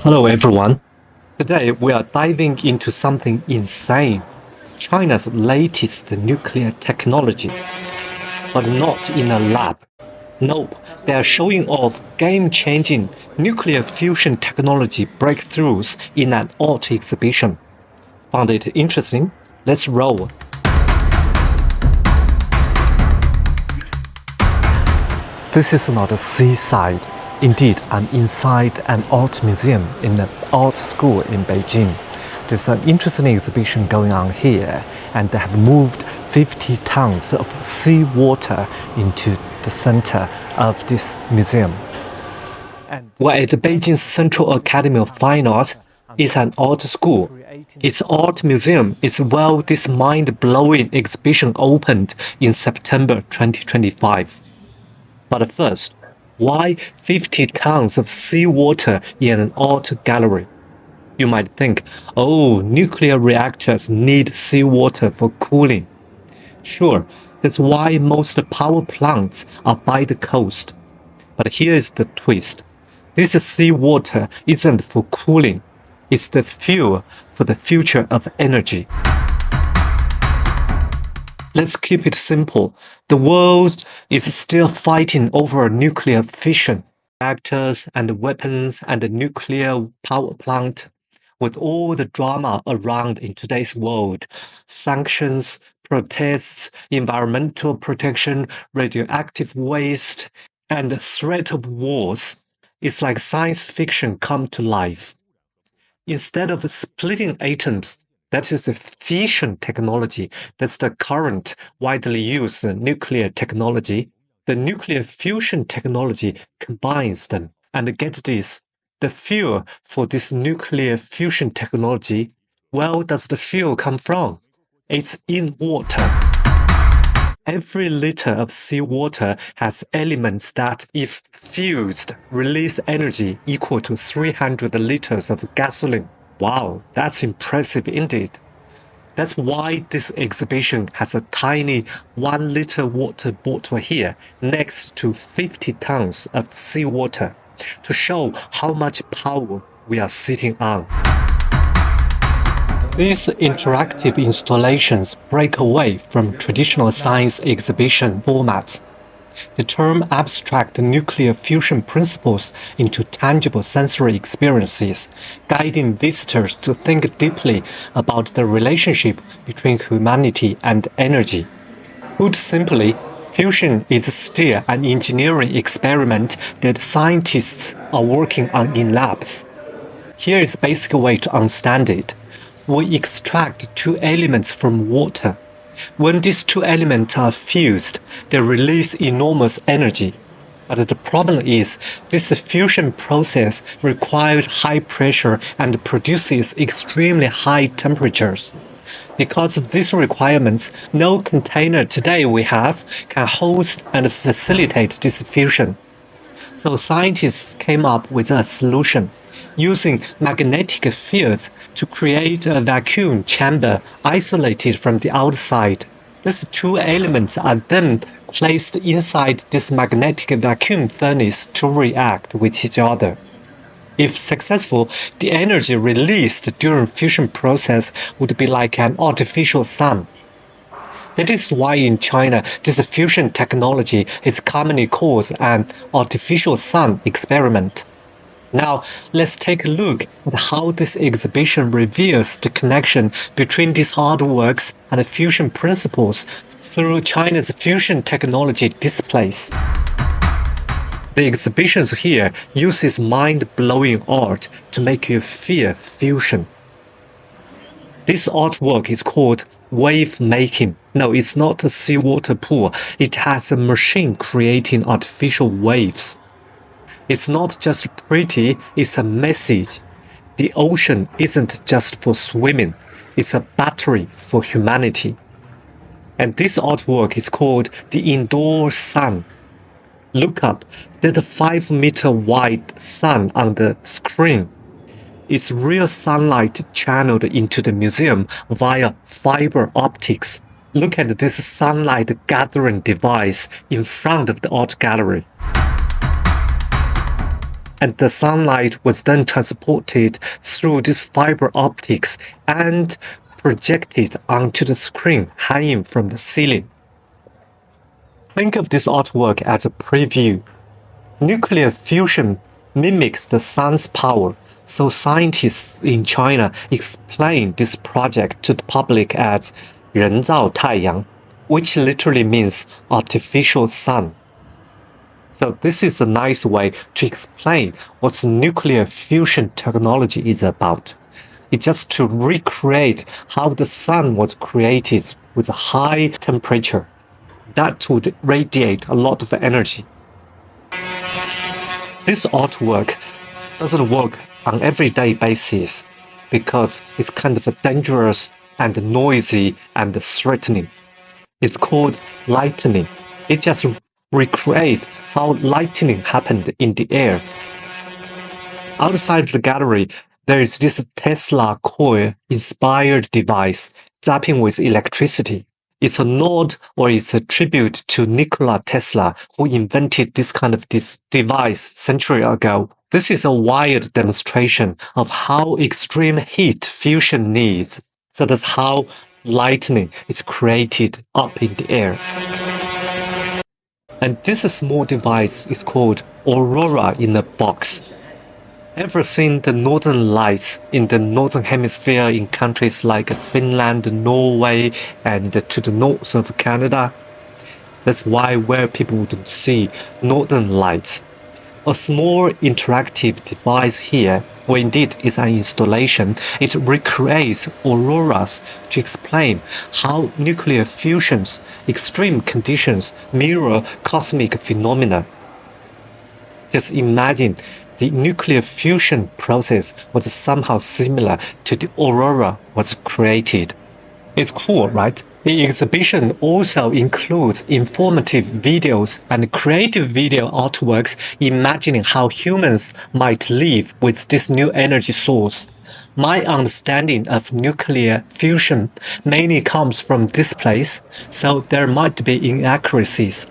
Hello everyone. Today we are diving into something insane. China's latest nuclear technology. But not in a lab. Nope, they are showing off game-changing nuclear fusion technology breakthroughs in an art exhibition. Found it interesting? Let's roll. This is not a seaside. Indeed, I'm inside an art museum in an art school in Beijing. There's an interesting exhibition going on here, and they have moved 50 tons of seawater into the center of this museum. And we're at Beijing's Central Academy of Fine Arts. It's an art school. Its art museum is this mind-blowing exhibition opened in September 2025. But first, why 50 tons of seawater in an art gallery? You might think, oh, nuclear reactors need seawater for cooling. Sure, that's why most power plants are by the coast. But here is the twist. This seawater isn't for cooling. It's the fuel for the future of energy. Let's keep it simple. The world is still fighting over nuclear fission, reactors and weapons and the nuclear power plant. With all the drama around in today's world, sanctions, protests, environmental protection, radioactive waste, and the threat of wars, it's like science fiction come to life. Instead of splitting atoms, that is the fission technology. That's the current widely used nuclear technology. The nuclear fusion technology combines them. And get this, the fuel for this nuclear fusion technology, where does the fuel come from? It's in water. Every liter of seawater has elements that, if fused, release energy equal to 300 liters of gasoline. Wow, that's impressive indeed. That's why this exhibition has a tiny 1 liter water bottle here next to 50 tons of seawater to show how much power we are sitting on. These interactive installations break away from traditional science exhibition formats. The term abstract nuclear fusion principles into tangible sensory experiences, guiding visitors to think deeply about the relationship between humanity and energy. Put simply, fusion is still an engineering experiment that scientists are working on in labs. Here is a basic way to understand it. We extract two elements from water. When these two elements are fused, they release enormous energy. But the problem is, this fusion process requires high pressure and produces extremely high temperatures. Because of these requirements, no container today we have can host and facilitate this fusion. So scientists came up with a solution, using magnetic fields to create a vacuum chamber isolated from the outside. These two elements are then placed inside this magnetic vacuum furnace to react with each other. If successful, the energy released during fusion process would be like an artificial sun. That is why in China, this fusion technology is commonly called an artificial sun experiment. Now, let's take a look at how this exhibition reveals the connection between these artworks and fusion principles through China's fusion technology displays. The exhibitions here uses mind-blowing art to make you feel fusion. This artwork is called wave making. No, it's not a seawater pool. It has a machine creating artificial waves. It's not just pretty, it's a message. The ocean isn't just for swimming, it's a battery for humanity. And this artwork is called the indoor sun. Look up, there's a 5-meter wide sun on the screen. It's real sunlight channeled into the museum via fiber optics. Look at this sunlight gathering device in front of the art gallery. and the sunlight was then transported through these fiber optics and projected onto the screen hanging from the ceiling. Think of this artwork as a preview. Nuclear fusion mimics the sun's power, so scientists in China explain this project to the public as 人造太阳, which literally means artificial sun. So this is a nice way to explain what nuclear fusion technology is about. It's just to recreate how the sun was created with a high temperature. That would radiate a lot of energy. This artwork doesn't work on everyday basis because it's kind of dangerous and noisy and threatening. It's called lightning. It just recreates how lightning happened in the air. Outside of the gallery, there is this Tesla coil-inspired device zapping with electricity. It's a nod or it's a tribute to Nikola Tesla, who invented this kind of device century ago. This is a wild demonstration of how extreme heat fusion needs. So that's how lightning is created up in the air. And this small device is called Aurora in a box. Ever seen the northern lights in the northern hemisphere in countries like Finland, Norway, and to the north of Canada? That's where people would see northern lights. A small interactive device here, or indeed it's an installation, it recreates auroras to explain how nuclear fusion's extreme conditions mirror cosmic phenomena. Just imagine the nuclear fusion process was somehow similar to the aurora was created. It's cool, right? The exhibition also includes informative videos and creative video artworks imagining how humans might live with this new energy source. My understanding of nuclear fusion mainly comes from this place, so there might be inaccuracies.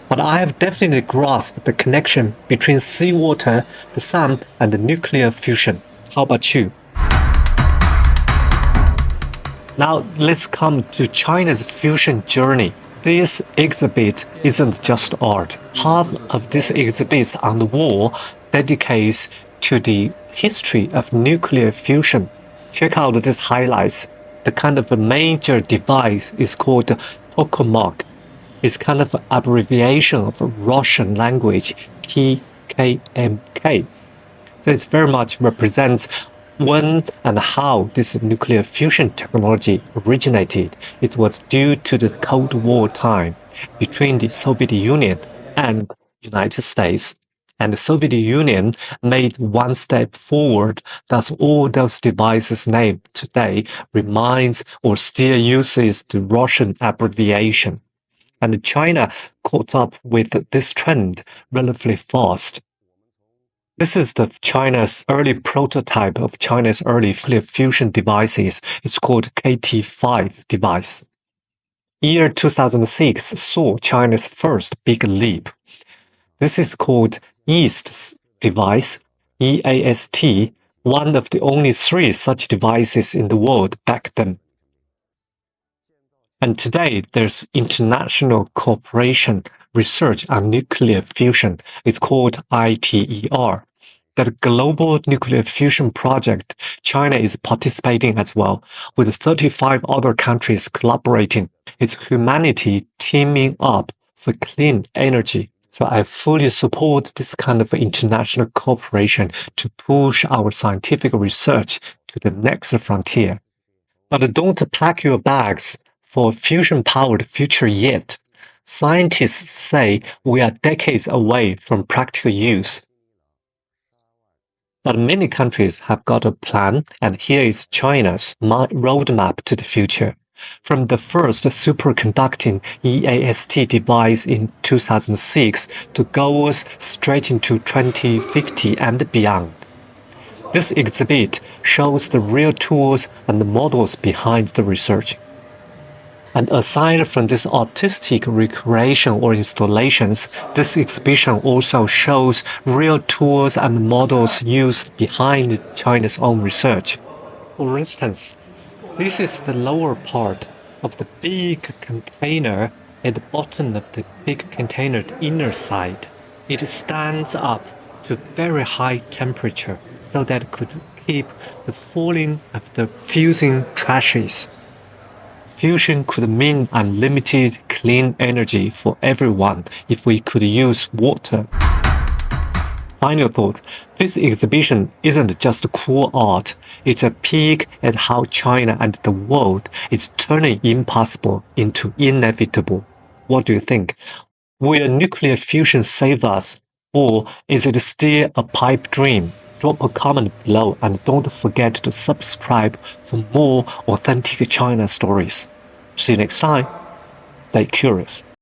But I have definitely grasped the connection between seawater, the sun, and the nuclear fusion. How about you? Now let's come to China's fusion journey. This exhibit isn't just art. Half of this exhibit on the wall dedicates to the history of nuclear fusion. Check out these highlights. The kind of a major device is called tokamak. It's kind of an abbreviation of Russian language, TKMK. So it very much represents when and how this nuclear fusion technology originated. It was due to the Cold War time between the Soviet Union and the United States. And the Soviet Union made one step forward. Thus, all those devices named today reminds or still uses the Russian abbreviation. And China caught up with this trend relatively fast. This is China's early prototype of China's early nuclear fusion devices. It's called KT-5 device. Year 2006 saw China's first big leap. This is called EAST device, EAST, one of the only 3 such devices in the world back then. And today, there's international cooperation research on nuclear fusion. It's called ITER. That global nuclear fusion project, China is participating as well, with 35 other countries collaborating. It's humanity teaming up for clean energy. So I fully support this kind of international cooperation to push our scientific research to the next frontier. But don't pack your bags for fusion-powered future yet. Scientists say we are decades away from practical use. But many countries have got a plan, and here is China's roadmap to the future. From the first superconducting EAST device in 2006 to goals straight into 2050 and beyond. This exhibit shows the real tools and the models behind the research. And aside from this artistic recreation or installations, this exhibition also shows real tools and models used behind China's own research. For instance, this is the lower part of the big container at the bottom of the big container's inner side. It stands up to very high temperature so that it could keep the falling of the fusing trashes. Fusion could mean unlimited clean energy for everyone if we could use water. Final thought, this exhibition isn't just cool art, it's a peek at how China and the world is turning impossible into inevitable. What do you think? Will nuclear fusion save us, or is it still a pipe dream? Drop a comment below and don't forget to subscribe for more authentic China stories. See you next time. Stay curious.